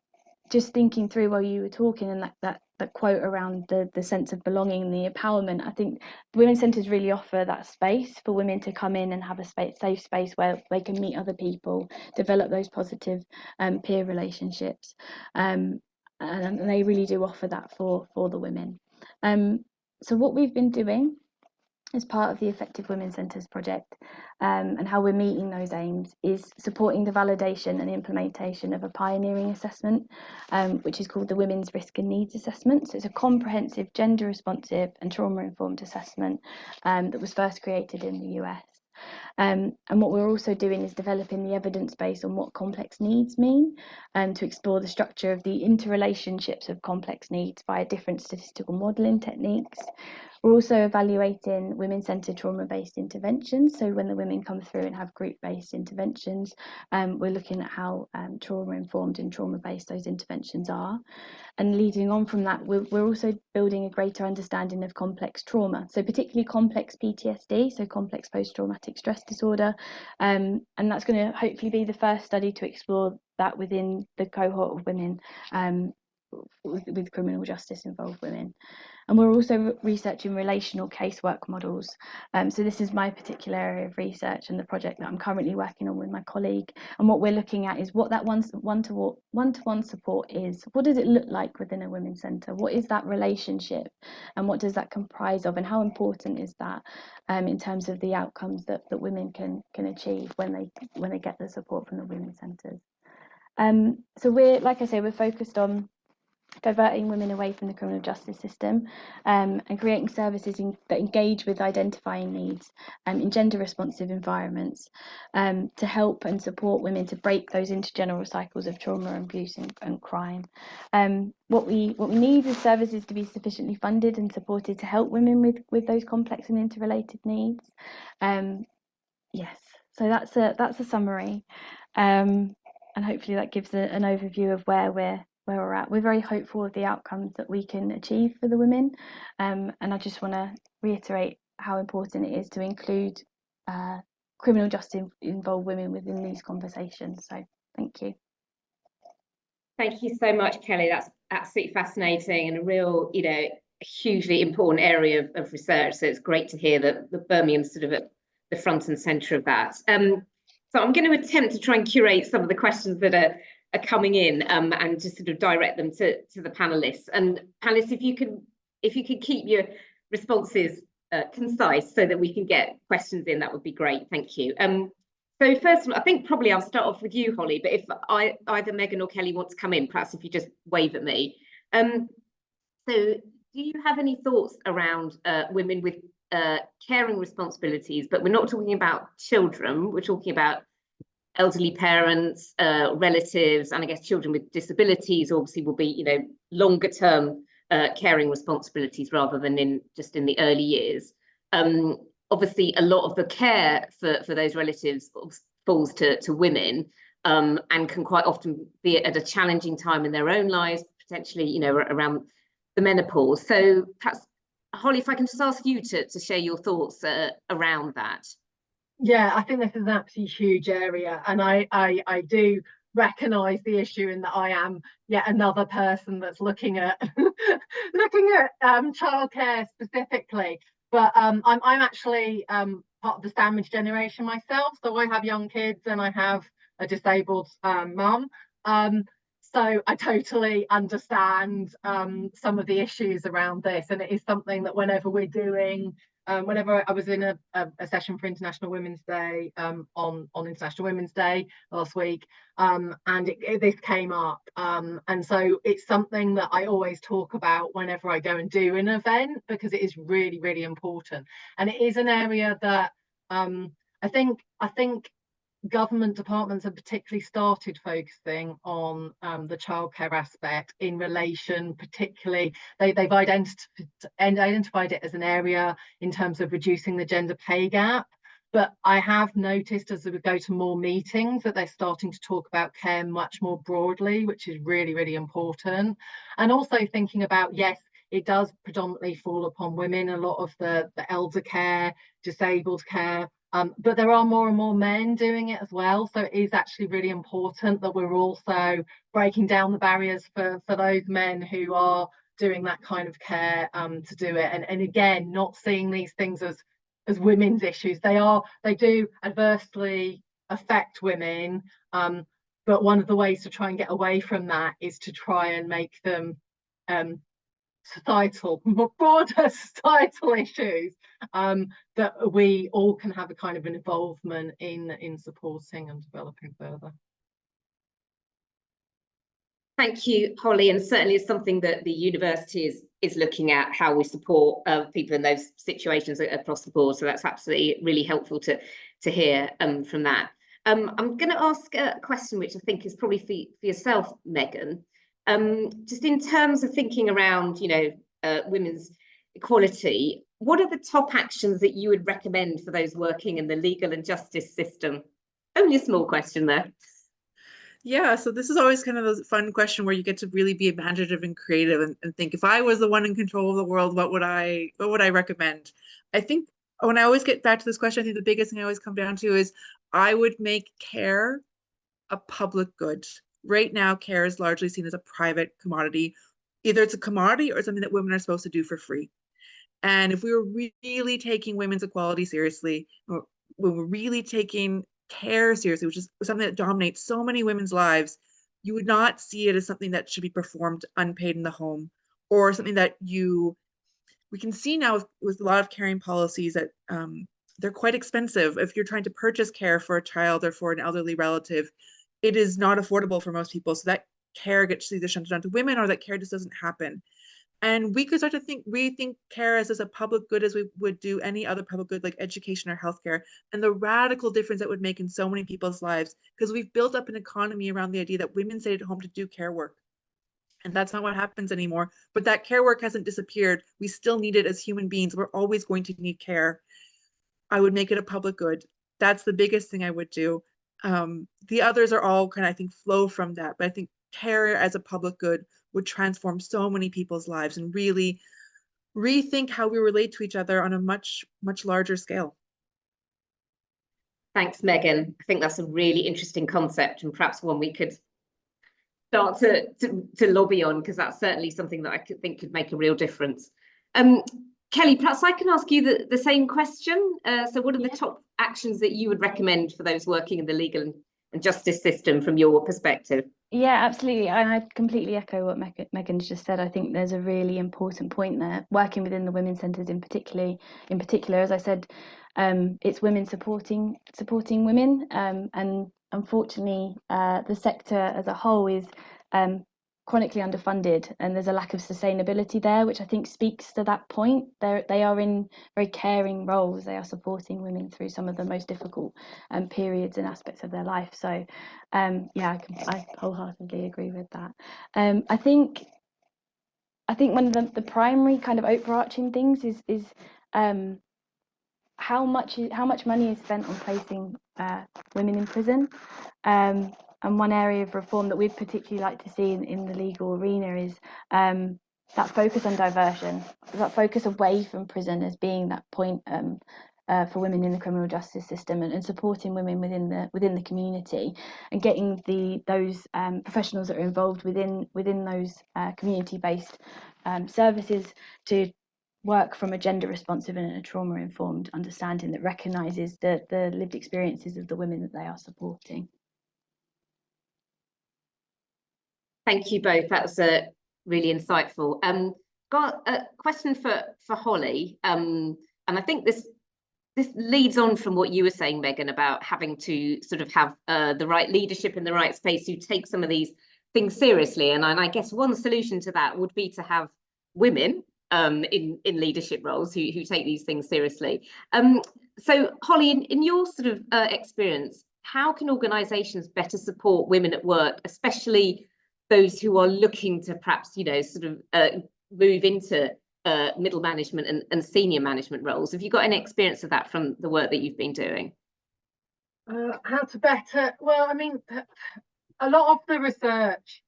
Speaker 4: just thinking through while you were talking and that quote around the sense of belonging and the empowerment, I think the women's centres really offer that space for women to come in and have a safe space where they can meet other people, develop those positive peer relationships. And they really do offer that for the women. So what we've been doing as part of the Effective Women Centres project, and how we're meeting those aims is supporting the validation and implementation of a pioneering assessment, which is called the Women's Risk and Needs Assessment. So it's a comprehensive, gender responsive and trauma-informed assessment that was first created in the US. And what we're also doing is developing the evidence base on what complex needs mean, to explore the structure of the interrelationships of complex needs via different statistical modelling techniques. We're also evaluating women-centred trauma-based interventions. So when the women come through and have group-based interventions, we're looking at how trauma-informed and trauma-based those interventions are. And leading on from that, we're also building a greater understanding of complex trauma, so particularly complex PTSD, so complex post-traumatic stress disorder, and that's going to hopefully be the first study to explore that within the cohort of women with criminal justice involved women. And we're also researching relational casework models. So this is my particular area of research and the project that I'm currently working on with my colleague. And what we're looking at is what that one-to-one support is. What does it look like within a women's centre? What is that relationship? And what does that comprise of? And how important is that in terms of the outcomes that women can achieve when they get the support from the women's centres? So we're, like I say, we're focused on diverting women away from the criminal justice system, and creating services that engage with identifying needs in gender responsive environments, to help and support women to break those intergenerational cycles of trauma, abuse and crime. What we need is services to be sufficiently funded and supported to help women with those complex and interrelated needs. Yes, so that's a summary, and hopefully that gives an overview of where we're at. We're very hopeful of the outcomes that we can achieve for the women, and I just want to reiterate how important it is to include criminal justice involved women within these conversations. So thank you.
Speaker 1: Thank you so much, Kelly. That's absolutely fascinating and a real, hugely important area of research. So it's great to hear that the Birmingham's sort of at the front and centre of that. So I'm going to attempt to try and curate some of the questions that are coming in, and just sort of direct them to the panelists. And panelists, if you could keep your responses concise so that we can get questions in, that would be great. Thank you. So first, I think probably I'll start off with you, Holly, but if either Meghan or Kelly want to come in, perhaps if you just wave at me. So do you have any thoughts around women with caring responsibilities, but we're not talking about children, we're talking about elderly parents, relatives, and I guess children with disabilities obviously will be, longer term caring responsibilities rather than just in the early years. Obviously, a lot of the care for those relatives falls to women, and can quite often be at a challenging time in their own lives, potentially, around the menopause. So perhaps, Holly, if I can just ask you to share your thoughts around that.
Speaker 3: Yeah, I think this is an absolutely huge area, and I do recognise the issue in that I am yet another person that's looking at childcare specifically. But I'm actually part of the sandwich generation myself, so I have young kids and I have a disabled mum. So I totally understand some of the issues around this, and it is something that whenever we're doing. Whenever I was in a session for International Women's Day, on International Women's Day last week, and this came up, and so it's something that I always talk about whenever I go and do an event, because it is really, really important, and it is an area that I think government departments have particularly started focusing on the childcare aspect in relation, particularly they've identified it as an area in terms of reducing the gender pay gap. But I have noticed as we go to more meetings that they're starting to talk about care much more broadly, which is really, really important. And also thinking about, yes, it does predominantly fall upon women, a lot of the elder care, disabled care, but there are more and more men doing it as well. So it is actually really important that we're also breaking down the barriers for those men who are doing that kind of care to do it. And again, not seeing these things as women's issues. They do adversely affect women. But one of the ways to try and get away from that is to try and make them broader societal issues that we all can have a kind of an involvement in supporting and developing further.
Speaker 1: Thank you, Holly, and certainly it's something that the university is looking at, how we support people in those situations across the board. So that's absolutely really helpful to hear from that. I'm going to ask a question which I think is probably for yourself, Meghan. Just in terms of thinking around, women's equality, what are the top actions that you would recommend for those working in the legal and justice system? Only a small question there.
Speaker 2: Yeah, so this is always kind of a fun question where you get to really be imaginative and creative and think, if I was the one in control of the world, what would I recommend? I think when I always get back to this question, I think the biggest thing I always come down to is I would make care a public good. Right now, care is largely seen as a private commodity. Either it's a commodity or something that women are supposed to do for free. And if we were really taking women's equality seriously, or when we're really taking care seriously, which is something that dominates so many women's lives, you would not see it as something that should be performed unpaid in the home, or something that we can see now with a lot of caring policies that they're quite expensive. If you're trying to purchase care for a child or for an elderly relative, it is not affordable for most people. So that care gets either shunted onto women, or that care just doesn't happen. And we could start to rethink care as a public good as we would do any other public good like education or healthcare, and the radical difference that would make in so many people's lives, because we've built up an economy around the idea that women stay at home to do care work. And that's not what happens anymore. But that care work hasn't disappeared. We still need it as human beings. We're always going to need care. I would make it a public good. That's the biggest thing I would do. The others are all kind of, I think, flow from that. But I think care as a public good would transform so many people's lives and really rethink how we relate to each other on a much, much larger scale.
Speaker 1: Thanks, Meghan. I think that's a really interesting concept, and perhaps one we could start to lobby on, because that's certainly something that I think could make a real difference. Kelly, perhaps I can ask you the same question. So what are the top actions that you would recommend for those working in the legal and justice system from your perspective?
Speaker 4: Yeah, absolutely. And I completely echo what Meghan's just said. I think there's a really important point there. Working within the women's centres in particular, as I said, it's women supporting women. And unfortunately, the sector as a whole is chronically underfunded, and there's a lack of sustainability there, which I think speaks to that point. They are in very caring roles. They are supporting women through some of the most difficult periods and aspects of their life. So I wholeheartedly agree with that. I think one of the primary kind of overarching things is how much money is spent on placing women in prison. And one area of reform that we'd particularly like to see in the legal arena is that focus on diversion, that focus away from prison as being that point for women in the criminal justice system, and supporting women within the community, and getting those professionals that are involved within those community-based services to work from a gender responsive and a trauma informed understanding that recognises the lived experiences of the women that they are supporting.
Speaker 1: Thank you both. That was really insightful. Got a question for Holly, and I think this leads on from what you were saying, Meghan, about having to sort of have the right leadership in the right space who take some of these things seriously. And I guess one solution to that would be to have women in leadership roles who take these things seriously. So Holly, in your sort of experience, how can organisations better support women at work, especially those who are looking to perhaps, sort of move into middle management and senior management roles? Have you got any experience of that from the work that you've been doing?
Speaker 3: How to better? Well, I mean, a lot of the research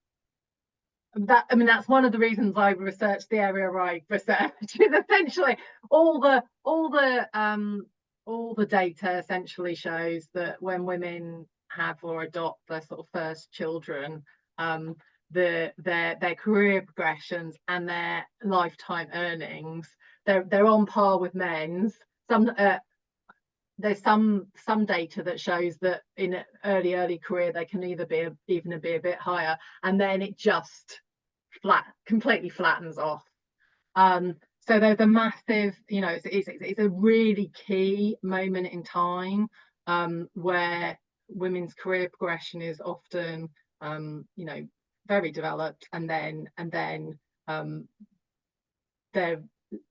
Speaker 3: that's one of the reasons I researched the area I research, is essentially all the data essentially shows that when women have or adopt their sort of first children, their career progressions and their lifetime earnings, they're on par with men's. There's some data that shows that in an early career they can either be even a bit higher, and then it just completely flattens off. So there's a massive, you know, it's a really key moment in time where women's career progression is often, you know, very developed, and then they're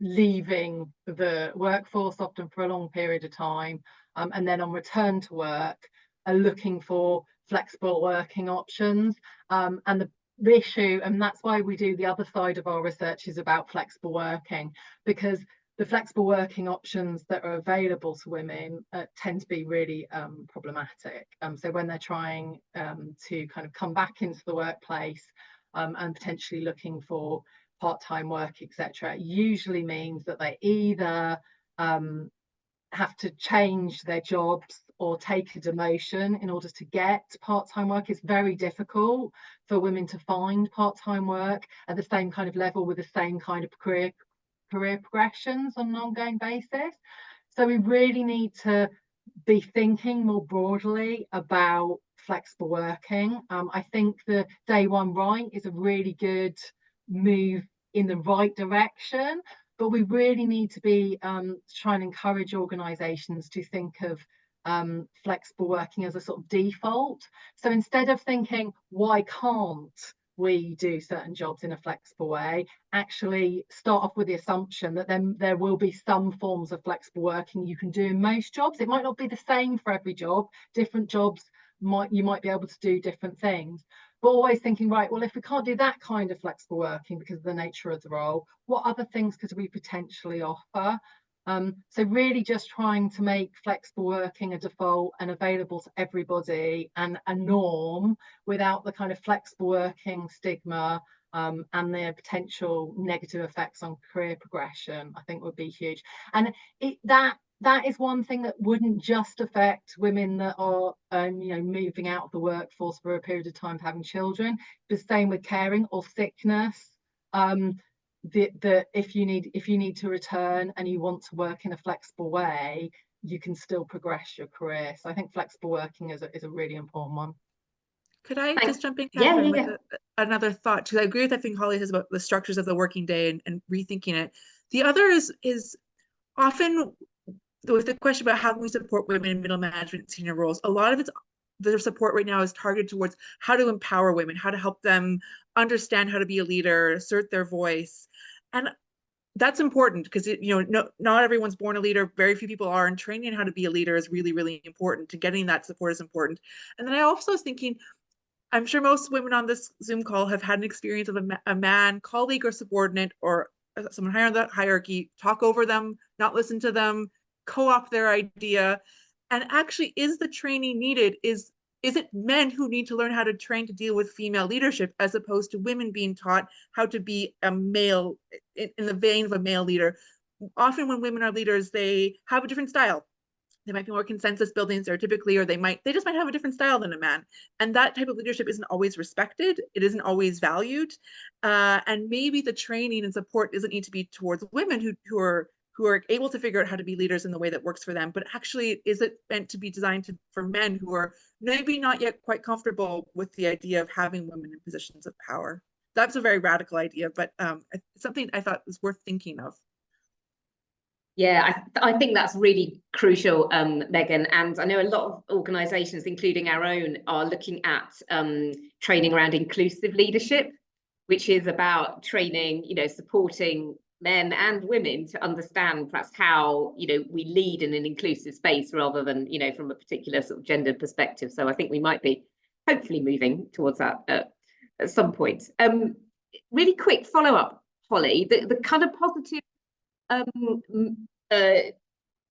Speaker 3: leaving the workforce often for a long period of time, and then on return to work are looking for flexible working options. And the issue, and that's why we do the other side of our research, is about flexible working, because the flexible working options that are available to women tend to be really problematic. So when they're trying to kind of come back into the workplace and potentially looking for part-time work, etc., usually means that they either have to change their jobs or take a demotion in order to get part-time work. It's very difficult for women to find part-time work at the same kind of level with the same kind of career progressions on an ongoing basis. So we really need to be thinking more broadly about flexible working. I think the Day One Right is a really good move in the right direction, but we really need to be trying to encourage organisations to think of flexible working as a sort of default. So instead of thinking, why can't we do certain jobs in a flexible way, actually start off with the assumption that then there will be some forms of flexible working you can do in most jobs. It might not be the same for every job. Different jobs you might be able to do different things, but always thinking, right, well, if we can't do that kind of flexible working because of the nature of the role, what other things could we potentially offer? So really just trying to make flexible working a default and available to everybody and a norm, without the kind of flexible working stigma and the potential negative effects on career progression, I think would be huge. And that is one thing that wouldn't just affect women that are you know, moving out of the workforce for a period of time, having children. The same with caring or sickness. If you need to return and you want to work in a flexible way, you can still progress your career. So I think flexible working is a really important one.
Speaker 2: Could I just jump in,
Speaker 1: Yeah,
Speaker 2: Catherine,
Speaker 1: yeah.
Speaker 2: with another thought? Because I agree with everything Holly says about the structures of the working day and rethinking it. The other is often with the question about how can we support women in middle management senior roles, a lot of the support right now is targeted towards how to empower women, how to help them understand how to be a leader, assert their voice. And that's important because not everyone's born a leader. Very few people are, and training how to be a leader is really, really important. To getting that support is important. And then I also was thinking, I'm sure most women on this Zoom call have had an experience of a man, colleague or subordinate, or someone higher in the hierarchy, talk over them, not listen to them, co-opt their idea. And actually, is the training needed? Is it men who need to learn how to train to deal with female leadership, as opposed to women being taught how to be a male, in the vein of a male leader? Often when women are leaders, they have a different style. They might be more consensus building stereotypically, or they just might have a different style than a man. And that type of leadership isn't always respected. It isn't always valued. And maybe the training and support doesn't need to be towards women who are able to figure out how to be leaders in the way that works for them, but actually, is it meant to be designed for men who are maybe not yet quite comfortable with the idea of having women in positions of power? That's a very radical idea, but it's something I thought was worth thinking of.
Speaker 1: Yeah, I think that's really crucial, Megan. And I know a lot of organisations, including our own, are looking at training around inclusive leadership, which is about training, supporting men and women to understand perhaps how, we lead in an inclusive space rather than, from a particular sort of gender perspective. So I think we might be hopefully moving towards that at some point. Really quick follow-up, Holly, the kind of positive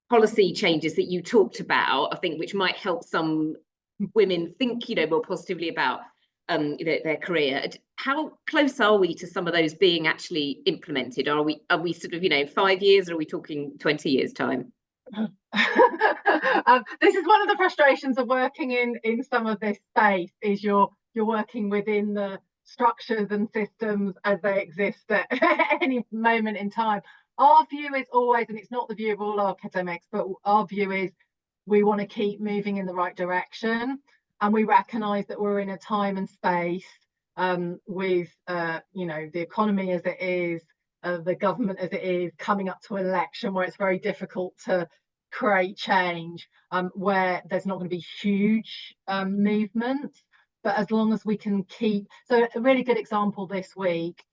Speaker 1: policy changes that you talked about, I think, which might help some women think, more positively about their career. How close are we to some of those being actually implemented? Are we sort of 5 years, or are we talking 20 years time?
Speaker 3: This is one of the frustrations of working in some of this space, is you're working within the structures and systems as they exist at any moment in time. Our view is always, and it's not the view of all academics, but our view is we want to keep moving in the right direction, and we recognise that we're in a time and space with the economy as it is, the government as it is, coming up to an election where it's very difficult to create change, where there's not going to be huge movements. But as long as we can keep, so a really good example this week,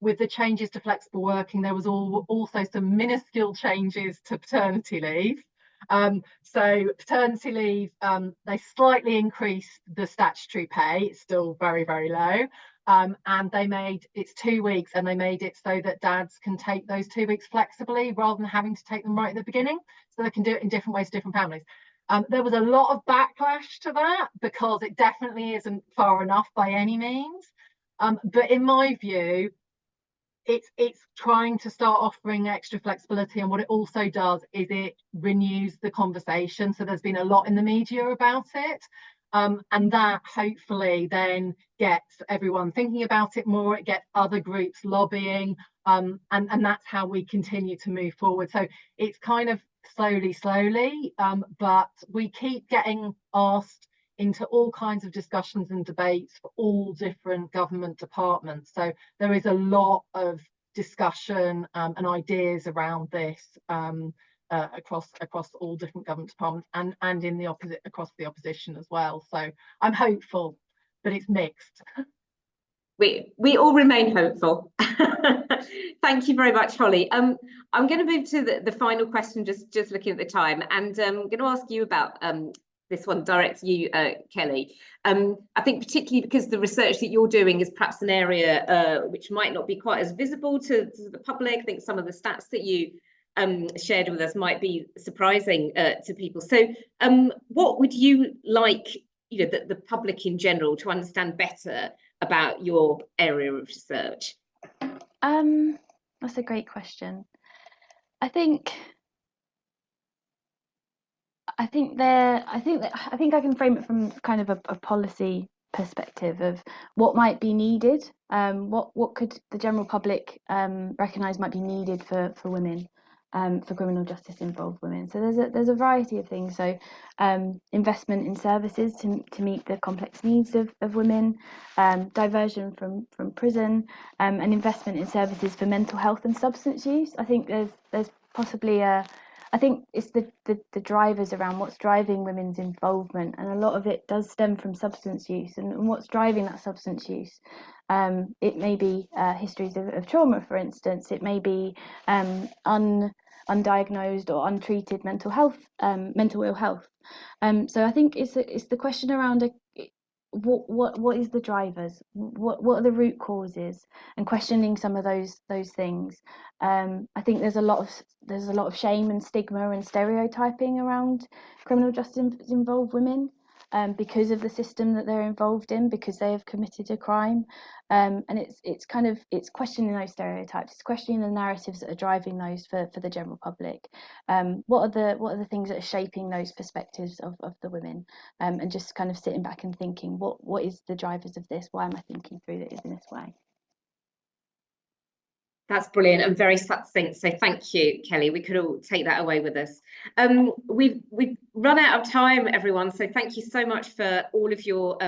Speaker 3: with the changes to flexible working, there was also some minuscule changes to paternity leave. So paternity leave, they slightly increased the statutory pay. It's still very, very low. And they made it's 2 weeks, and they made it so that dads can take those 2 weeks flexibly rather than having to take them right at the beginning. So they can do it in different ways to different families. There was a lot of backlash to that because it definitely isn't far enough by any means. But in my view, it's trying to start offering extra flexibility, and what it also does is it renews the conversation. So there's been a lot in the media about it, and that hopefully then gets everyone thinking about it more. It gets other groups lobbying, and that's how we continue to move forward. So it's kind of slowly, but we keep getting asked into all kinds of discussions and debates for all different government departments. So there is a lot of discussion and ideas around this across all different government departments, and in the across the opposition as well. So I'm hopeful, but it's mixed.
Speaker 1: We all remain hopeful. Thank you very much, Holly. I'm going to move to the final question, just looking at the time, and I'm going to ask you about this one, direct to you, Kelly. I think particularly because the research that you're doing is perhaps an area which might not be quite as visible to the public. I think some of the stats that you shared with us might be surprising to people. So what would you like, the public in general to understand better about your area of research?
Speaker 4: That's a great question. I think I can frame it from kind of a policy perspective of what might be needed. What could the general public recognise might be needed for women, for criminal justice involved women. So there's a variety of things. So investment in services to meet the complex needs of women, diversion from prison, and investment in services for mental health and substance use. I think there's possibly I think it's the drivers around what's driving women's involvement, and a lot of it does stem from substance use, and what's driving that substance use. It may be histories of trauma, for instance. It may be undiagnosed or untreated mental ill health. So I think it's the question around what is the drivers, what are the root causes, and questioning some of those things. I think there's a lot of shame and stigma and stereotyping around criminal justice involved women, because of the system that they're involved in, because they have committed a crime, and it's questioning those stereotypes, it's questioning the narratives that are driving those for the general public. What are the things that are shaping those perspectives of the women, and just kind of sitting back and thinking, what is the drivers of this? Why am I thinking through it in this way?
Speaker 1: That's brilliant and very succinct. So thank you, Kelly. We could all take that away with us. We've run out of time, everyone. So thank you so much for all of your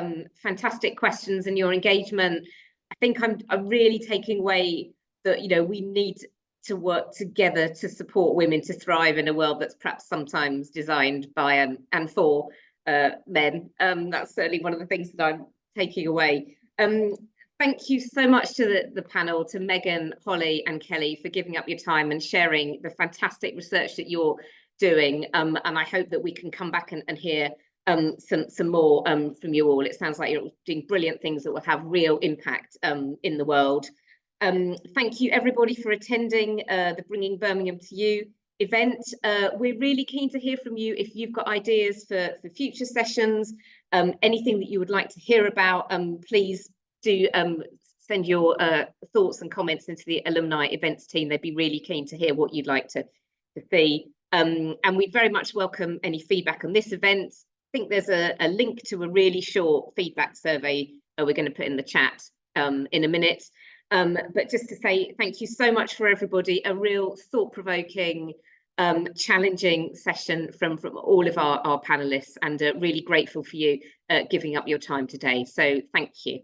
Speaker 1: fantastic questions and your engagement. I think I'm really taking away that we need to work together to support women to thrive in a world that's perhaps sometimes designed by and for men. That's certainly one of the things that I'm taking away. Thank you so much to the panel, to Meghan, Holly and Kelly, for giving up your time and sharing the fantastic research that you're doing. And I hope that we can come back and hear some more from you all. It sounds like you're doing brilliant things that will have real impact in the world. Thank you everybody for attending the Bringing Birmingham to You event. We're really keen to hear from you if you've got ideas for future sessions, anything that you would like to hear about. Please do send your thoughts and comments into the alumni events team. They'd be really keen to hear what you'd like to see. And we'd very much welcome any feedback on this event. I think there's a link to a really short feedback survey we're going to put in the chat in a minute. But just to say thank you so much for everybody, a real thought-provoking, challenging session from all of our panelists, and really grateful for you giving up your time today. So thank you.